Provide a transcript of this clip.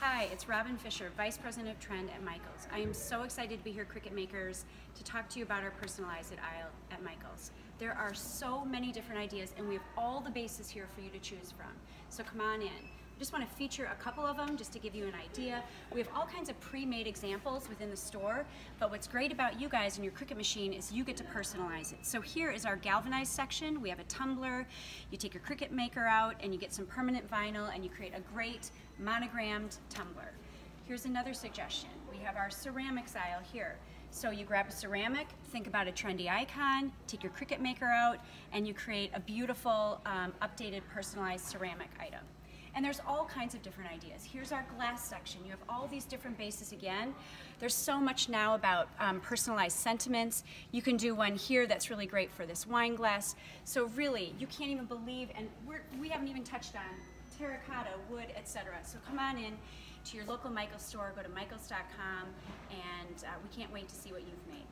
Hi, it's Robin Fisher, Vice President of Trend at Michaels. I am so excited to be here, Cricut makers, to talk to you about our Personalize aisle at Michaels. There are so many different ideas and we have all the bases here for you to choose from. So come on in. I just want to feature a couple of them just to give you an idea. We have all kinds of pre-made examples within the store, but what's great about you guys and your Cricut machine is you get to personalize it. So here is our galvanized section. We have a tumbler. You take your Cricut maker out and you get some permanent vinyl and you create a great monogrammed tumbler. Here's another suggestion. We have our ceramics aisle here. So you grab a ceramic, think about a trendy icon, take your Cricut maker out, and you create a beautiful, updated, personalized ceramic item. And there's all kinds of different ideas. Here's our glass section. You have all these different bases again. There's so much now about personalized sentiments. You can do one here that's really great for this wine glass. So really, you can't even believe, and we haven't even touched on terracotta, wood, etc. So come on in to your local Michaels store, go to michaels.com, and we can't wait to see what you've made.